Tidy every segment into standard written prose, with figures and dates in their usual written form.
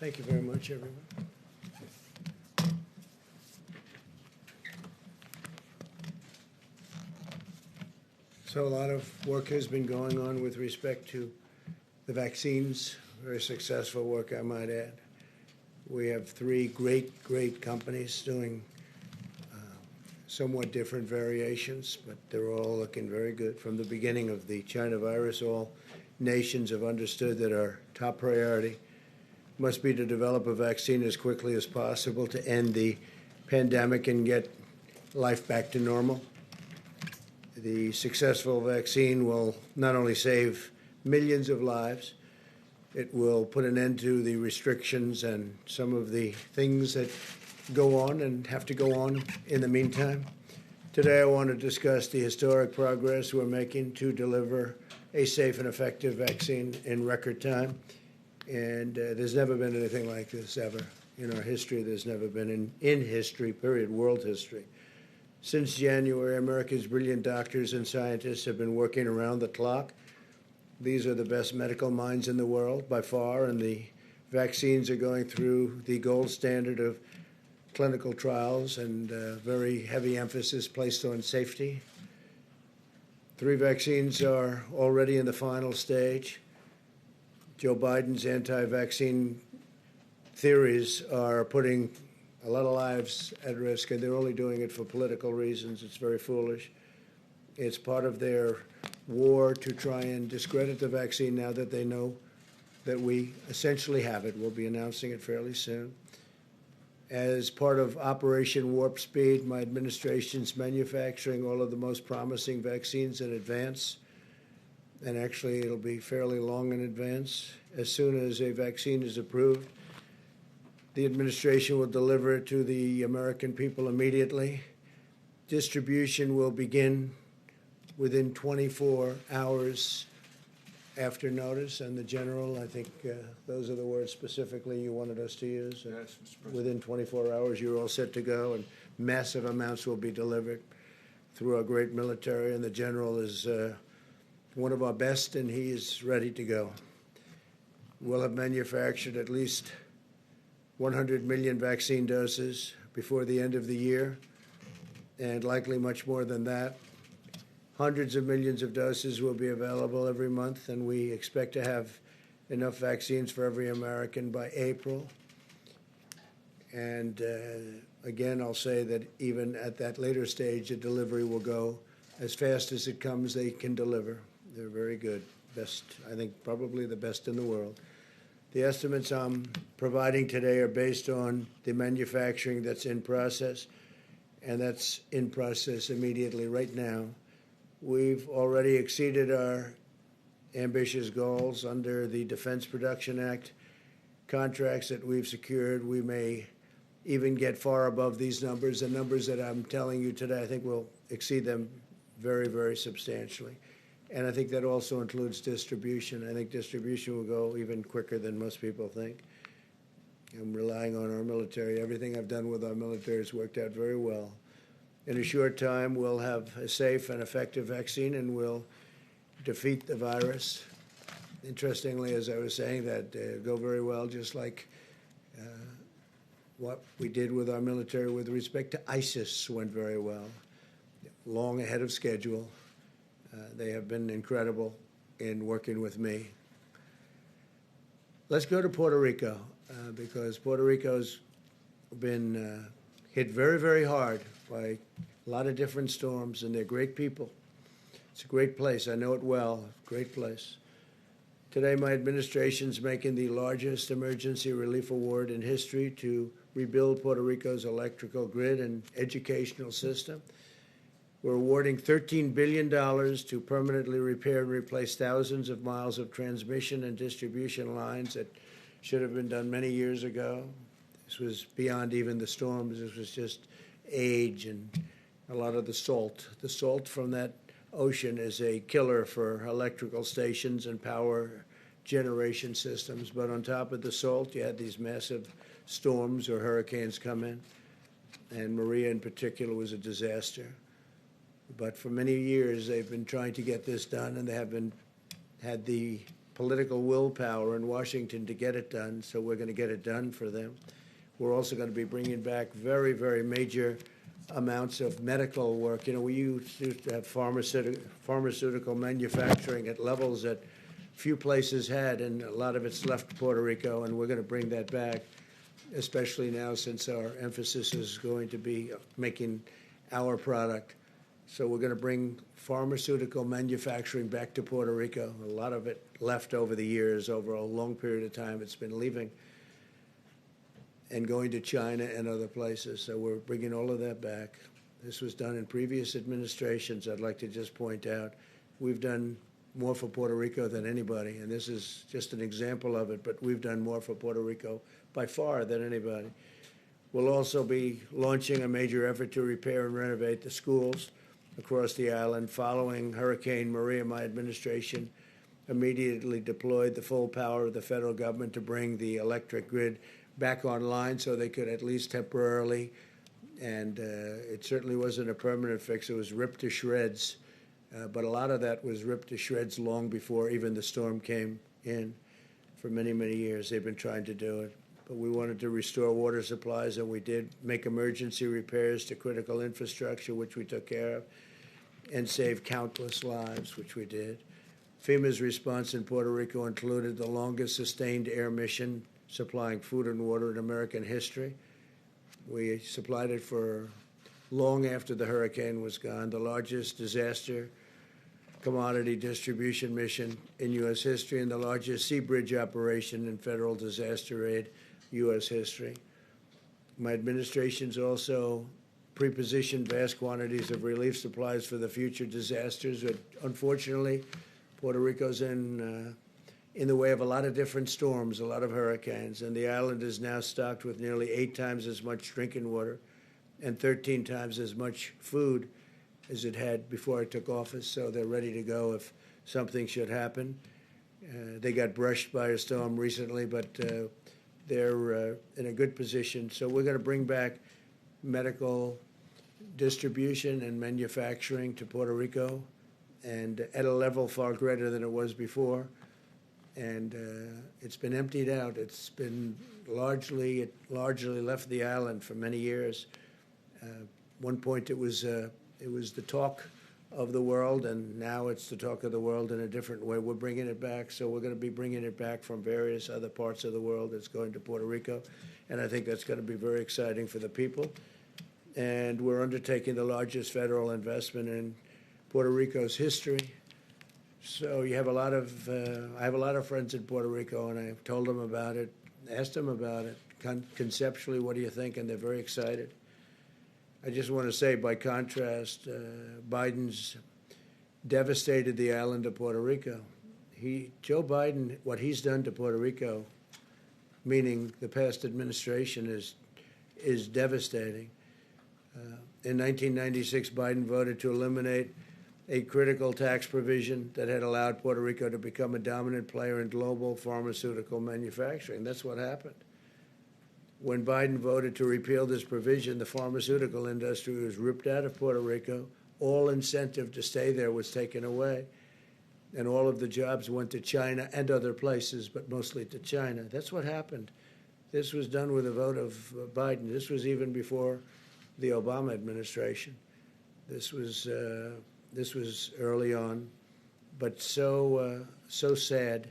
Thank you very much, everyone. So a lot of work has been going on with respect to the vaccines. Very successful work, I might add. We have three great companies doing somewhat different variations, but they're all looking very good. From the beginning of the China virus, all nations have understood that our top priority must be to develop a vaccine as quickly as possible to end the pandemic and get life back to normal. The successful vaccine will not only save millions of lives, it will put an end to the restrictions and some of the things that go on and have to go on in the meantime. Today I want to discuss the historic progress we're making to deliver a safe and effective vaccine in record time. And there's never been anything like this ever in our history. There's never been in history, period, world history. Since January, America's brilliant doctors and scientists have been working around the clock. These are the best medical minds in the world by far, and the vaccines are going through the gold standard of clinical trials and very heavy emphasis placed on safety. 3 vaccines are already in the final stage. Joe Biden's anti-vaccine theories are putting a lot of lives at risk, and they're only doing it for political reasons. It's very foolish. It's part of their war to try and discredit the vaccine now that they know that we essentially have it. We'll be announcing it fairly soon. As part of Operation Warp Speed, my administration's manufacturing all of the most promising vaccines in advance, and actually it'll be fairly long in advance. As soon as a vaccine is approved, the administration will deliver it to the American people immediately. Distribution will begin within 24 hours after notice, and the General, I think those are the words specifically you wanted us to use. Yes, Mr. President. Within 24 hours, you're all set to go, and massive amounts will be delivered through our great military, and the General is one of our best, and he is ready to go. We'll have manufactured at least 100 million vaccine doses before the end of the year, and likely much more than that. Hundreds of millions of doses will be available every month, and we expect to have enough vaccines for every American by April. And again, I'll say that even at that later stage, the delivery will go as fast as it comes. They can deliver. They're very good. Best, I think, probably the best in the world. The estimates I'm providing today are based on the manufacturing that's in process, and that's in process immediately right now. We've already exceeded our ambitious goals under the Defense Production Act contracts that we've secured. We may even get far above these numbers. The numbers that I'm telling you today, I think we'll exceed them very, very substantially. And I think that also includes distribution. I think distribution will go even quicker than most people think. I'm relying on our military. Everything I've done with our military has worked out very well. In a short time, we'll have a safe and effective vaccine, and we'll defeat the virus. Interestingly, as I was saying, that go very well, just like what we did with our military with respect to ISIS went very well, long ahead of schedule. They have been incredible in working with me. Let's go to Puerto Rico, because Puerto Rico's been hit very, very hard by a lot of different storms, and they're great people. It's a great place. I know it well. Great place. Today, my administration's making the largest emergency relief award in history to rebuild Puerto Rico's electrical grid and educational system. We're awarding $13 billion to permanently repair and replace thousands of miles of transmission and distribution lines that should have been done many years ago. This was beyond even the storms. This was just age and a lot of the salt. The salt from that ocean is a killer for electrical stations and power generation systems. But on top of the salt, you had these massive storms or hurricanes come in, and Maria in particular was a disaster. But for many years, they've been trying to get this done, and they have had the political willpower in Washington to get it done, so we're going to get it done for them. We're also going to be bringing back very, very major amounts of medical work. You know, we used to have pharmaceutical manufacturing at levels that few places had, and a lot of it's left Puerto Rico, and we're going to bring that back, especially now since our emphasis is going to be making our product. So we're going to bring pharmaceutical manufacturing back to Puerto Rico. A lot of it left over the years, over a long period of time. It's been leaving and going to China and other places. So we're bringing all of that back. This was done in previous administrations. I'd like to just point out we've done more for Puerto Rico than anybody, and this is just an example of it, but we've done more for Puerto Rico by far than anybody. We'll also be launching a major effort to repair and renovate the schools across the island. Following Hurricane Maria, my administration immediately deployed the full power of the federal government to bring the electric grid back online so they could at least temporarily, and it certainly wasn't a permanent fix. It was ripped to shreds, but a lot of that was ripped to shreds long before even the storm came in. For many, many years they've been trying to do it. But we wanted to restore water supplies, and we did make emergency repairs to critical infrastructure, which we took care of, and save countless lives, which we did. FEMA's response in Puerto Rico included the longest sustained air mission supplying food and water in American history. We supplied it for long after the hurricane was gone, the largest disaster commodity distribution mission in U.S. history and the largest sea bridge operation in federal disaster aid U.S. history. My administration's also pre-positioned vast quantities of relief supplies for the future disasters. But unfortunately, Puerto Rico's in the way of a lot of different storms, a lot of hurricanes, and the island is now stocked with nearly 8 times as much drinking water and 13 times as much food as it had before I took office, so they're ready to go if something should happen. They got brushed by a storm recently, but they're in a good position. So we're going to bring back medical distribution and manufacturing to Puerto Rico, and at a level far greater than it was before. And it's been emptied out. It's been largely left the island for many years. One point it was the talk of the world, and now it's the talk of the world in a different way. We're bringing it back, so we're going to be bringing it back from various other parts of the world. It's going to Puerto Rico, and I think that's going to be very exciting for the people. And we're undertaking the largest federal investment in Puerto Rico's history. So you have a lot of, I have a lot of friends in Puerto Rico, and I told them about it, asked them about it. Conceptually, what do you think? And they're very excited. I just want to say, by contrast, Biden's devastated the island of Puerto Rico. Joe Biden, what he's done to Puerto Rico, meaning the past administration, is devastating. In 1996, Biden voted to eliminate a critical tax provision that had allowed Puerto Rico to become a dominant player in global pharmaceutical manufacturing. That's what happened. When Biden voted to repeal this provision, the pharmaceutical industry was ripped out of Puerto Rico. All incentive to stay there was taken away. And all of the jobs went to China and other places, but mostly to China. That's what happened. This was done with a vote of Biden. This was even before the Obama administration. This was early on, but so sad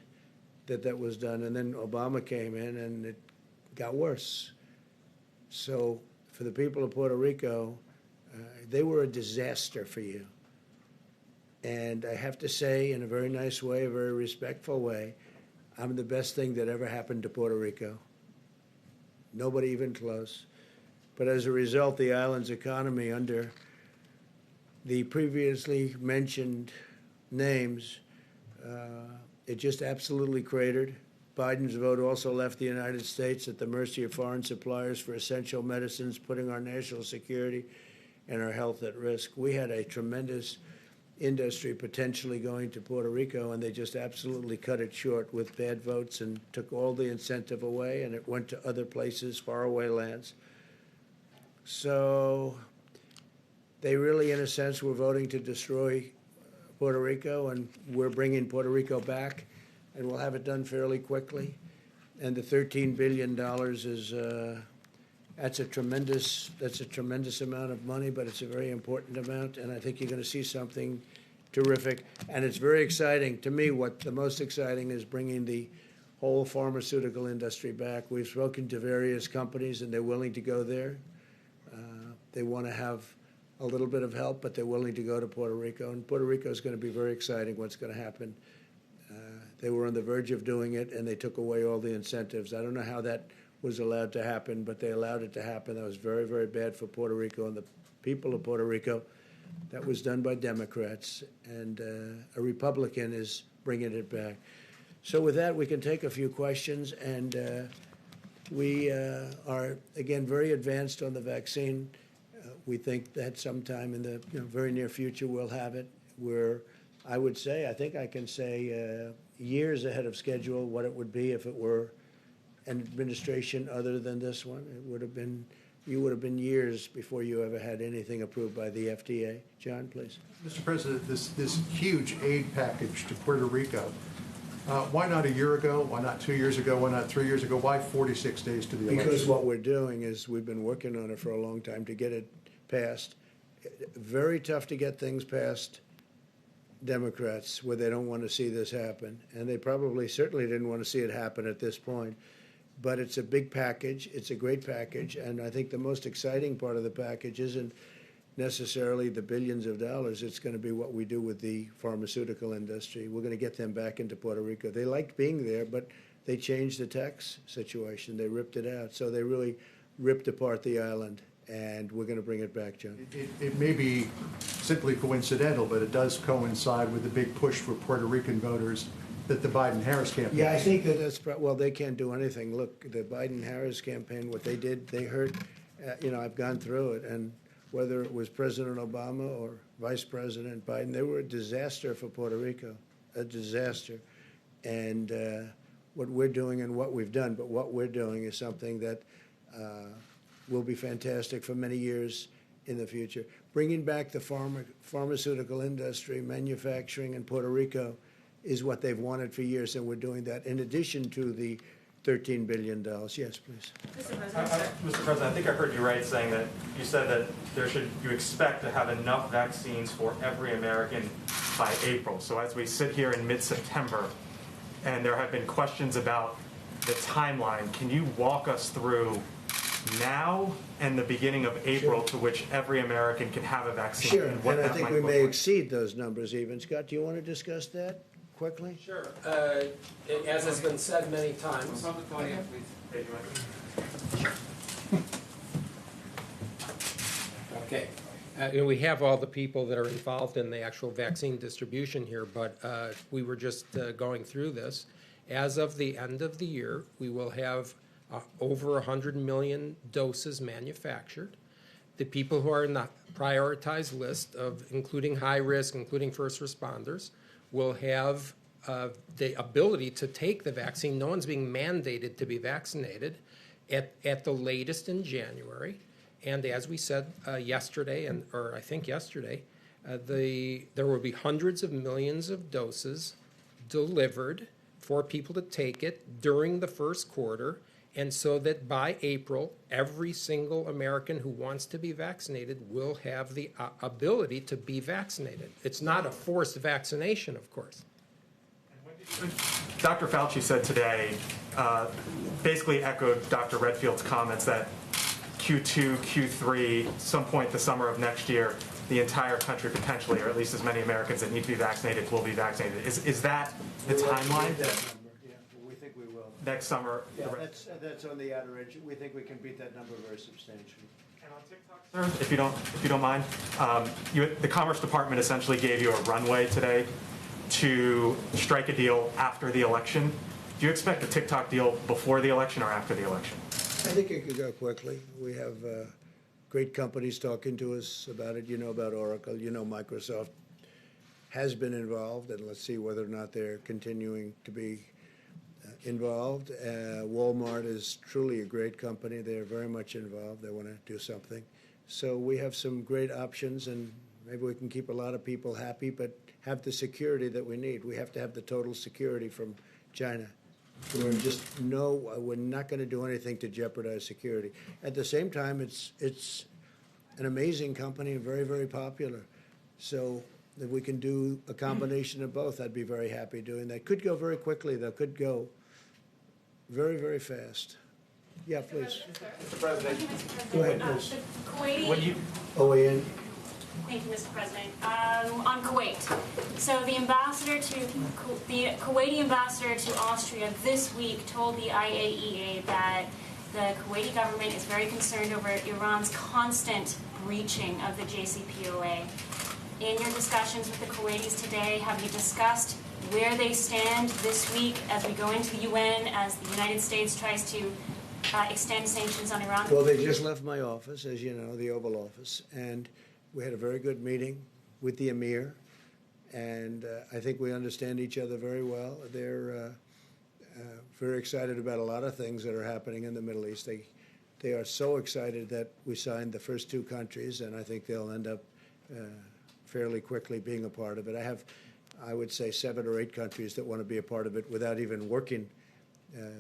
that was done. And then Obama came in, and it got worse. So for the people of Puerto Rico, they were a disaster for you. And I have to say, in a very nice way, a very respectful way, I'm the best thing that ever happened to Puerto Rico. Nobody even close. But as a result, the island's economy, under the previously mentioned names, it just absolutely cratered. Biden's vote also left the United States at the mercy of foreign suppliers for essential medicines, putting our national security and our health at risk. We had a tremendous industry potentially going to Puerto Rico, and they just absolutely cut it short with bad votes and took all the incentive away, and it went to other places, faraway lands. So they really, in a sense, were voting to destroy Puerto Rico, and we're bringing Puerto Rico back and we'll have it done fairly quickly. And the $13 billion is that's a tremendous amount of money, but it's a very important amount, and I think you're going to see something terrific. And it's very exciting to me. What the most exciting is bringing the whole pharmaceutical industry back. We've spoken to various companies, and they're willing to go there. They want to have a little bit of help, but they're willing to go to Puerto Rico. And Puerto Rico is going to be very exciting what's going to happen. They were on the verge of doing it, and they took away all the incentives. I don't know how that was allowed to happen, but they allowed it to happen. That was very, very bad for Puerto Rico and the people of Puerto Rico. That was done by Democrats, and a Republican is bringing it back. So with that, we can take a few questions, and we are, again, very advanced on the vaccine. We think that sometime in the very near future we'll have it. We're, I would say, I think I can say years ahead of schedule what it would be if it were an administration other than this one. It would have been, you would have been years before you ever had anything approved by the FDA. John, please. Mr. President, this huge aid package to Puerto Rico, why not a year ago? Why not 2 years ago? Why not 3 years ago? Why 46 days to the election? Because what we're doing is we've been working on it for a long time to get it passed. Very tough to get things past Democrats where they don't want to see this happen. And they probably certainly didn't want to see it happen at this point. But it's a big package. It's a great package. And I think the most exciting part of the package isn't necessarily the billions of dollars. It's going to be what we do with the pharmaceutical industry. We're going to get them back into Puerto Rico. They liked being there, but they changed the tax situation. They ripped it out. So they really ripped apart the island. And we're going to bring it back, John. It may be simply coincidental, but it does coincide with the big push for Puerto Rican voters that the Biden-Harris campaign. Yeah, I think that that's, well, they can't do anything. Look, the Biden-Harris campaign, what they did, they hurt, I've gone through it, and whether it was President Obama or Vice President Biden, they were a disaster for Puerto Rico, a disaster. And what we're doing and what we've done, but what we're doing is something that will be fantastic for many years in the future. Bringing back the pharmaceutical industry, manufacturing in Puerto Rico is what they've wanted for years, and we're doing that in addition to the $13 billion. Yes, please. Mr. President, I think I heard you right saying that you said that you expect to have enough vaccines for every American by April. So as we sit here in mid-September, and there have been questions about the timeline, can you walk us through now and the beginning of April to which every American can have a vaccine? Sure, and I think we may exceed those numbers even. Scott, do you want to discuss that quickly? Sure. As has been said many times. Okay. We have all the people that are involved in the actual vaccine distribution here, but we were just going through this. As of the end of the year, we will have over 100 million doses manufactured. The people who are in the prioritized list of including high risk, including first responders, will have the ability to take the vaccine. No one's being mandated to be vaccinated at the latest in January. And as we said yesterday, or I think yesterday, there will be hundreds of millions of doses delivered for people to take it during the first quarter. And so that by April, every single American who wants to be vaccinated will have the ability to be vaccinated. It's not a forced vaccination, of course. Dr. Fauci said today, basically echoed Dr. Redfield's comments that Q2, Q3, some point the summer of next year, the entire country potentially, or at least as many Americans that need to be vaccinated, will be vaccinated. Is that the timeline? We think we will. Next summer? Yeah, that's on the outer edge. We think we can beat that number very substantially. And on TikTok, sir, if you don't mind, the Commerce Department essentially gave you a runway today to strike a deal after the election. Do you expect a TikTok deal before the election or after the election? I think it could go quickly. We have great companies talking to us about it. You know about Oracle. You know Microsoft has been involved, and let's see whether or not they're continuing to be involved. Walmart is truly a great company. They're very much involved. They want to do something. So we have some great options, and maybe we can keep a lot of people happy, but have the security that we need. We have to have the total security from China. We're not going to do anything to jeopardize security. At the same time, it's an amazing company and very, very popular. So if we can do a combination of both, I'd be very happy doing that. Could go very quickly, though. Could go very, very fast. Yeah, please. Mr. President, Go ahead, please. The Kuwaiti. when you OAN. Thank you, Mr. President. On Kuwait. So the Kuwaiti ambassador to Austria this week told the IAEA that the Kuwaiti government is very concerned over Iran's constant breaching of the JCPOA. In your discussions with the Kuwaitis today, have you discussed where they stand this week as we go into the UN, as the United States tries to extend sanctions on Iran? Well, they just left my office, as you know, the Oval Office, and we had a very good meeting with the Emir, and I think we understand each other very well. They're very excited about a lot of things that are happening in the Middle East. They are so excited that we signed the first 2 countries, and I think they'll end up fairly quickly being a part of it. I would say 7 or 8 countries that want to be a part of it without even working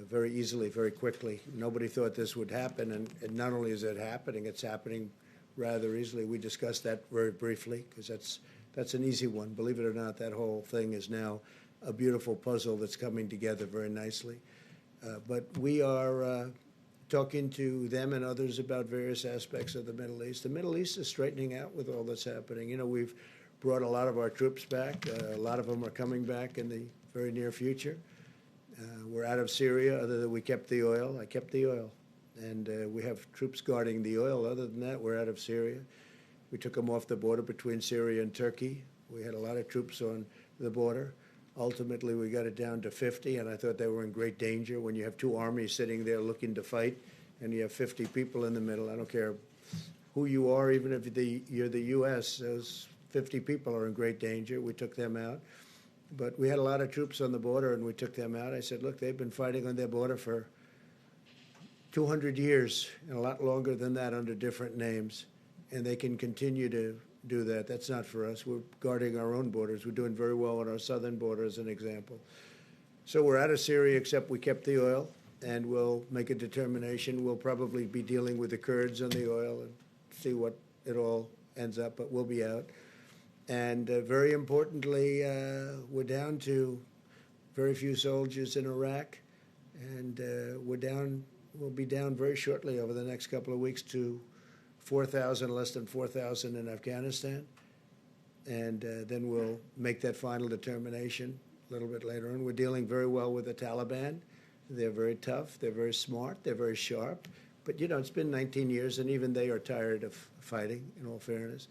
very easily, very quickly. Nobody thought this would happen, and not only is it happening, it's happening rather easily. We discussed that very briefly because that's an easy one. Believe it or not, that whole thing is now a beautiful puzzle that's coming together very nicely. But we are talking to them and others about various aspects of the Middle East. The Middle East is straightening out with all that's happening. You know, we've brought a lot of our troops back. A lot of them are coming back in the very near future. We're out of Syria, other than we kept the oil. I kept the oil. And we have troops guarding the oil. Other than that, we're out of Syria. We took them off the border between Syria and Turkey. We had a lot of troops on the border. Ultimately, we got it down to 50, and I thought they were in great danger when you have 2 armies sitting there looking to fight, and you have 50 people in the middle. I don't care who you are, even if you're the U.S., those 50 people are in great danger. We took them out. But we had a lot of troops on the border, and we took them out. I said, look, they've been fighting on their border for 200 years, and a lot longer than that under different names, and they can continue to do that. That's not for us. We're guarding our own borders. We're doing very well on our southern border, as an example. So we're out of Syria, except we kept the oil, and we'll make a determination. We'll probably be dealing with the Kurds on the oil and see what it all ends up, but we'll be out. And very importantly, we're down to very few soldiers in Iraq, and we'll be down very shortly over the next couple of weeks to 4,000, less than 4,000 in Afghanistan. And then we'll make that final determination a little bit later on. We're dealing very well with the Taliban. They're very tough. They're very smart. They're very sharp. But, you know, it's been 19 years, and even they are tired of fighting, in all fairness.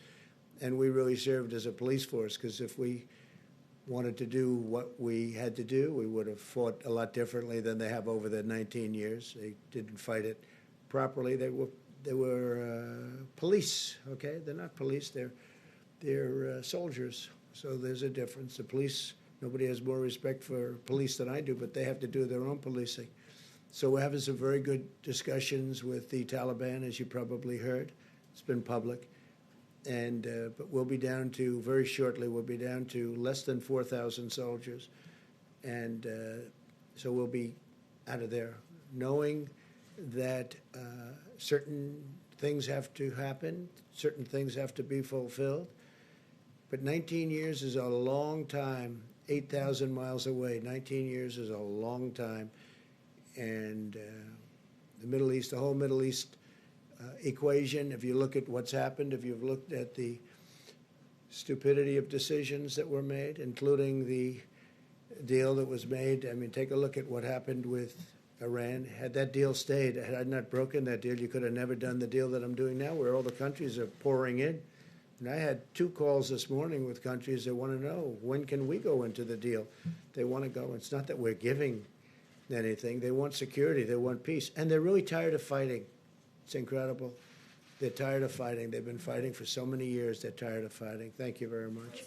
And we really served as a police force, because if we wanted to do what we had to do, we would have fought a lot differently than they have over the 19 years. They didn't fight it properly. They were police, okay? They're not police. They're soldiers. So there's a difference. The police, nobody has more respect for police than I do, but they have to do their own policing. So we're having some very good discussions with the Taliban, as you probably heard. It's been public. And but we'll be down to, very shortly, we'll be down to less than 4,000 soldiers. And so we'll be out of there, knowing that certain things have to happen, certain things have to be fulfilled. But 19 years is a long time, 8,000 miles away. 19 years is a long time. And the Middle East, the whole Middle East equation, if you look at what's happened, if you've looked at the stupidity of decisions that were made, including the deal that was made. I mean, take a look at what happened with Iran. Had that deal stayed, had I not broken that deal, you could have never done the deal that I'm doing now, where all the countries are pouring in. And I had 2 calls this morning with countries that want to know, when can we go into the deal? They want to go. It's not that we're giving anything. They want security. They want peace. And they're really tired of fighting. It's incredible. They're tired of fighting. They've been fighting for so many years. They're tired of fighting. Thank you very much.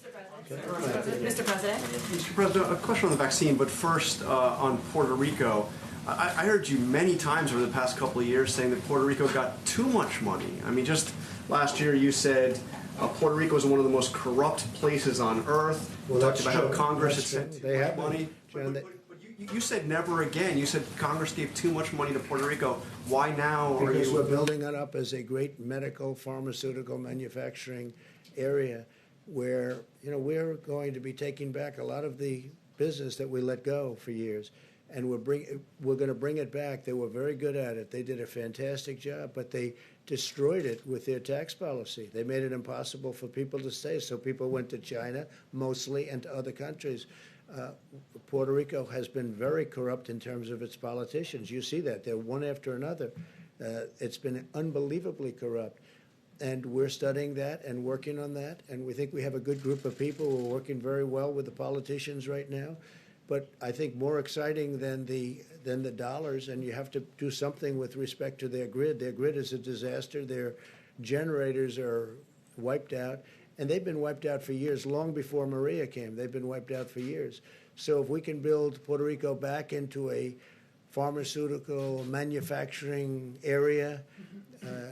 Mr. President. Mr. President, a question on the vaccine, but first on Puerto Rico. I heard you many times over the past couple of years saying that Puerto Rico got too much money. I mean, just last year you said Puerto Rico is one of the most corrupt places on earth. Well, Talked that's about true. how Congress That's had true. sent They have money. been. John, But You said never again. You said Congress gave too much money to Puerto Rico. Why now are Because you? we're building it up as a great medical, pharmaceutical manufacturing area where, we're going to be taking back a lot of the business that we let go for years. And we're going to bring it back. They were very good at it. They did a fantastic job, but they destroyed it with their tax policy. They made it impossible for people to stay, so people went to China mostly and to other countries. Puerto Rico has been very corrupt in terms of its politicians. You see that. They're one after another. It's been unbelievably corrupt. And we're studying that and working on that. And we think we have a good group of people. We're working very well with the politicians right now. But I think more exciting than the dollars, and you have to do something with respect to their grid. Their grid is a disaster. Their generators are wiped out. And they've been wiped out for years, long before Maria came. They've been wiped out for years. So if we can build Puerto Rico back into a pharmaceutical manufacturing area,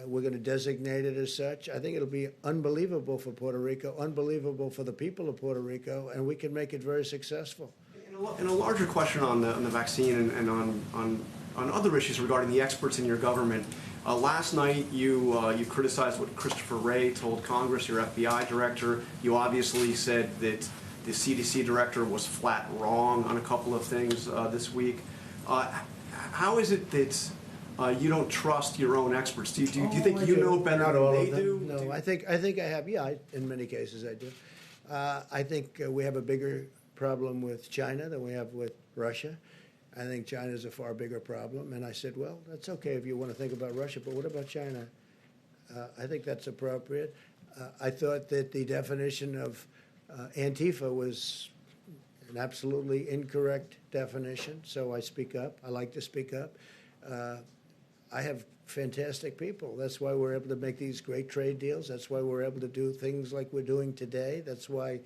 we're going to designate it as such. I think it'll be unbelievable for Puerto Rico, unbelievable for the people of Puerto Rico, and we can make it very successful. And a larger question on the vaccine and on other issues regarding the experts in your government. Last night, you criticized what Christopher Wray told Congress, your FBI director. You obviously said that the CDC director was flat wrong on a couple of things this week. How is it that you don't trust your own experts? Do you think you know better than they do? No, I think I have. Yeah, in many cases I do. I think we have a bigger problem with China than we have with Russia. I think China is a far bigger problem. And I said, well, that's okay if you want to think about Russia, but what about China? I think that's appropriate. I thought that the definition of Antifa was an absolutely incorrect definition, so I speak up. I like to speak up. I have fantastic people. That's why we're able to make these great trade deals. That's why we're able to do things like we're doing today. That's why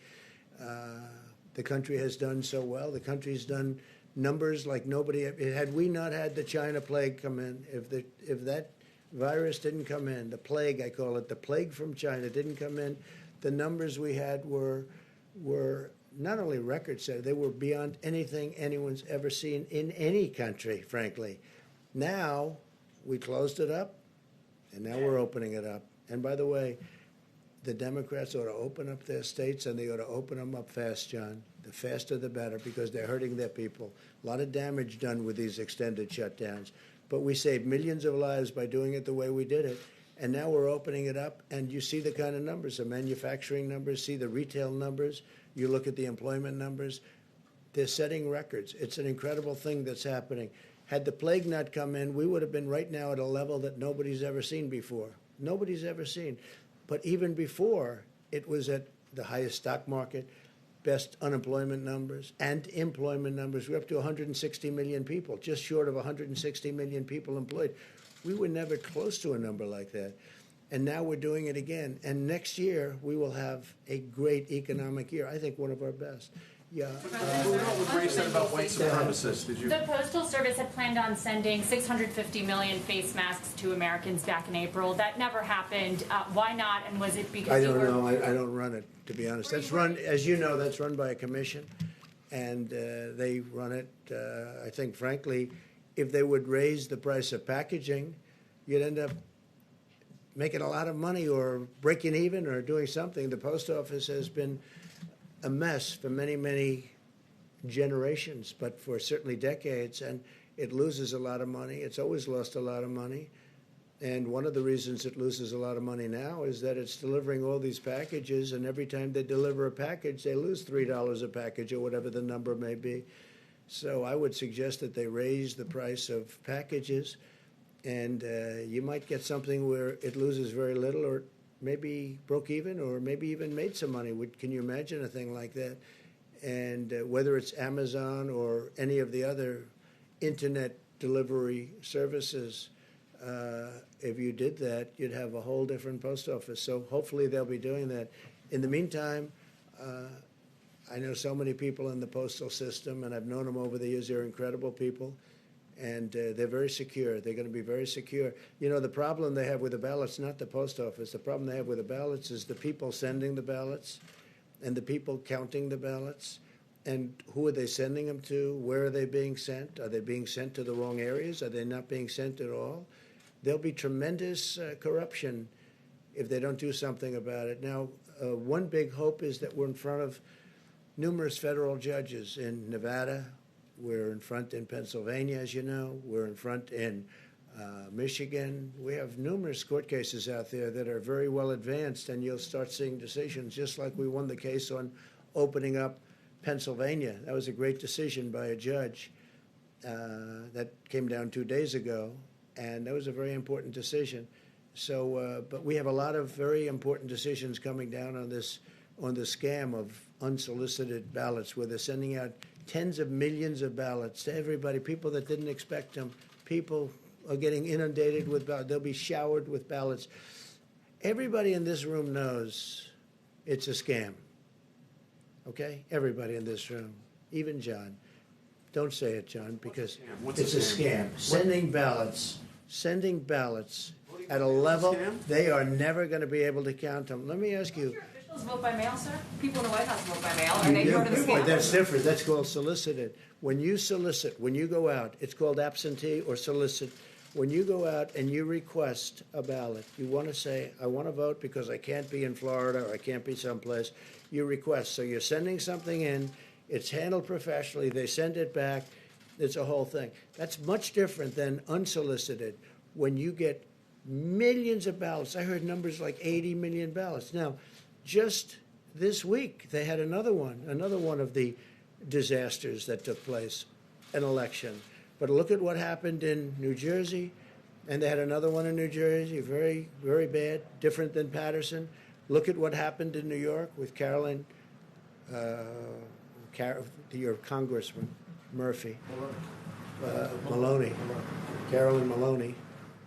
the country has done so well. The country's done numbers like nobody. Had we not had the China plague come in, if that virus didn't come in, the plague, I call it, the plague from China didn't come in, the numbers we had were not only record-setting, they were beyond anything anyone's ever seen in any country, frankly. Now, we closed it up, and now we're opening it up. And by the way, the Democrats ought to open up their states, and they ought to open them up fast, John. The faster, the better, because they're hurting their people. A lot of damage done with these extended shutdowns. But we saved millions of lives by doing it the way we did it. And now we're opening it up, and you see the kind of numbers, the manufacturing numbers, see the retail numbers. You look at the employment numbers. They're setting records. It's an incredible thing that's happening. Had the plague not come in, we would have been right now at a level that nobody's ever seen before. Nobody's ever seen. But even before, it was at the highest stock market, best unemployment numbers and employment numbers. We're up to 160 million people, just short of 160 million people employed. We were never close to a number like that. And now we're doing it again. And next year, we will have a great economic year. I think one of our best. Yeah. What Ray said about white supremacists, did you? The Postal Service had planned on sending 650 million face masks to Americans back in April. That never happened. Why not? And was it because I don't know. I don't run it, to be honest. That's run, as you know, that's run by a commission, and they run it. I think, frankly, if they would raise the price of packaging, you'd end up making a lot of money or breaking even or doing something. The post office has been a mess for many, many generations, but for certainly decades, and it loses a lot of money. It's always lost a lot of money. And one of the reasons it loses a lot of money now is that it's delivering all these packages, and every time they deliver a package, they lose $3 a package or whatever the number may be. So I would suggest that they raise the price of packages, and you might get something where it loses very little or maybe broke even or maybe even made some money. Can you imagine a thing like that? And whether it's Amazon or any of the other internet delivery services, if you did that, you'd have a whole different post office. So hopefully they'll be doing that. In the meantime, I know so many people in the postal system, and I've known them over the years. They're incredible people, and they're very secure. They're going to be very secure. You know, the problem they have with the ballots, not the post office, the problem they have with the ballots is the people sending the ballots and the people counting the ballots. And who are they sending them to? Where are they being sent? Are they being sent to the wrong areas? Are they not being sent at all? There'll be tremendous corruption if they don't do something about it. Now, one big hope is that we're in front of numerous federal judges in Nevada. We're in front in Pennsylvania, as you know. We're in front in Michigan. We have numerous court cases out there that are very well advanced, and you'll start seeing decisions, just like we won the case on opening up Pennsylvania. That was a great decision by a judge that came down 2 days ago, and that was a very important decision. So, but we have a lot of very important decisions coming down on this, on the scam of unsolicited ballots, where they're sending out tens of millions of ballots to everybody, people that didn't expect them. People are getting inundated with ballots. They'll be showered with ballots. Everybody in this room knows it's a scam. Okay? Everybody in this room, even John. Don't say it, John, because it's a scam. Sending ballots at a level they are never going to be able to count them. Let me ask you. Your officials vote by mail, sir? People in the White House vote by mail. Are they part of the scam? That's different. That's called solicited. When you solicit, when you go out, it's called absentee or solicit. When you go out and you request a ballot, you want to say, I want to vote because I can't be in Florida or I can't be someplace. You request. So you're sending something in. It's handled professionally. They send it back. It's a whole thing. That's much different than unsolicited. When you get millions of ballots, I heard numbers like 80 million ballots. Now, just this week, they had another one of the disasters that took place, an election. But look at what happened in New Jersey, and they had another one in New Jersey, very, very bad, different than Patterson. Look at what happened in New York with Carolyn, your Congressman, Murphy, Maloney, Carolyn Maloney.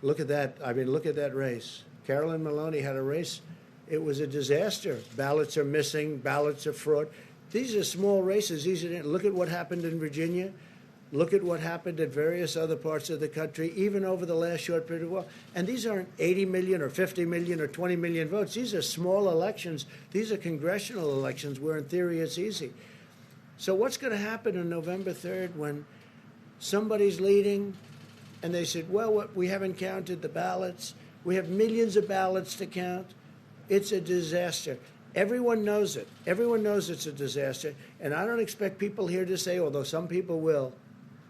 Look at that. I mean, look at that race. Carolyn Maloney had a race. It was a disaster. Ballots are missing. Ballots are fraud. These are small races. Look at what happened in Virginia. Look at what happened at various other parts of the country, even over the last short period of time. And these aren't 80 million or 50 million or 20 million votes. These are small elections. These are congressional elections where, in theory, it's easy. So what's going to happen on November 3rd when somebody's leading and they said, well, we haven't counted the ballots. We have millions of ballots to count. It's a disaster. Everyone knows it. Everyone knows it's a disaster. And I don't expect people here to say, although some people will,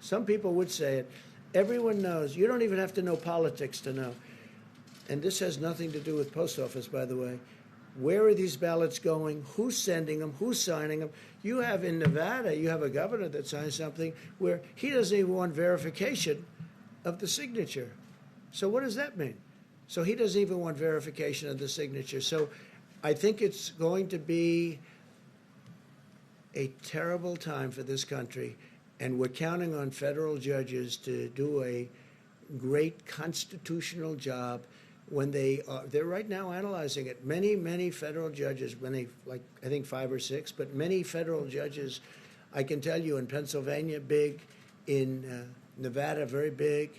some people would say it. Everyone knows. You don't even have to know politics to know. And this has nothing to do with post office, by the way. Where are these ballots going? Who's sending them? Who's signing them? You have in Nevada, you have a governor that signed something where he doesn't even want verification of the signature. So what does that mean? So he doesn't even want verification of the signature. So I think it's going to be a terrible time for this country, and we're counting on federal judges to do a great constitutional job when they're right now analyzing it. Many federal judges, like I think 5 or 6, but many federal judges, I can tell you, in Pennsylvania, big, in Nevada, very big.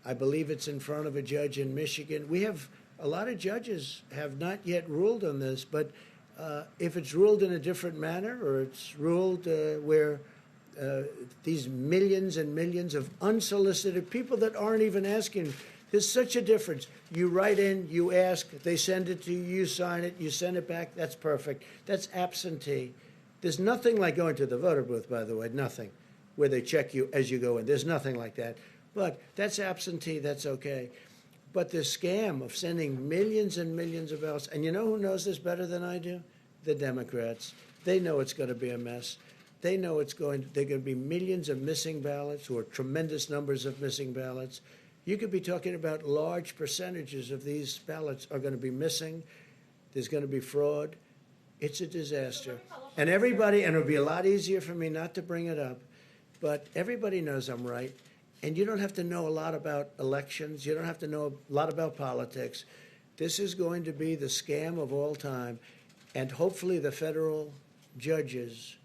I believe it's in front of a judge in Michigan. We have a lot of judges have not yet ruled on this, but if it's ruled in a different manner, or it's ruled where these millions and millions of unsolicited people that aren't even asking, there's such a difference. You write in, you ask, they send it to you, you sign it, you send it back, that's perfect. That's absentee. There's nothing like going to the voter booth, by the way, nothing, where they check you as you go in. There's nothing like that. But that's absentee, that's okay. But the scam of sending millions and millions of ballots, and you know who knows this better than I do? The Democrats. They know it's going to be a mess. They know they're going to be millions of missing ballots or tremendous numbers of missing ballots. You could be talking about large percentages of these ballots are going to be missing. There's going to be fraud. It's a disaster. And everybody, and it'll be a lot easier for me not to bring it up, but everybody knows I'm right. And you don't have to know a lot about elections. You don't have to know a lot about politics. This is going to be the scam of all time. And hopefully the federal judges,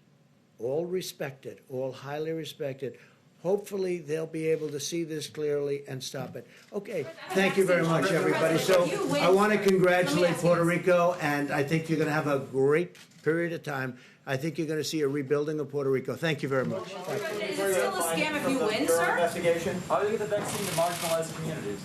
all respected, all highly respected, hopefully they'll be able to see this clearly and stop it. Okay, thank you very much, everybody. So I want to congratulate Puerto Rico, and I think you're going to have a great period of time. I think you're going to see a rebuilding of Puerto Rico. Thank you very much. Is it still a scam if you win, sir? Investigation. How do you get the vaccine to marginalized communities?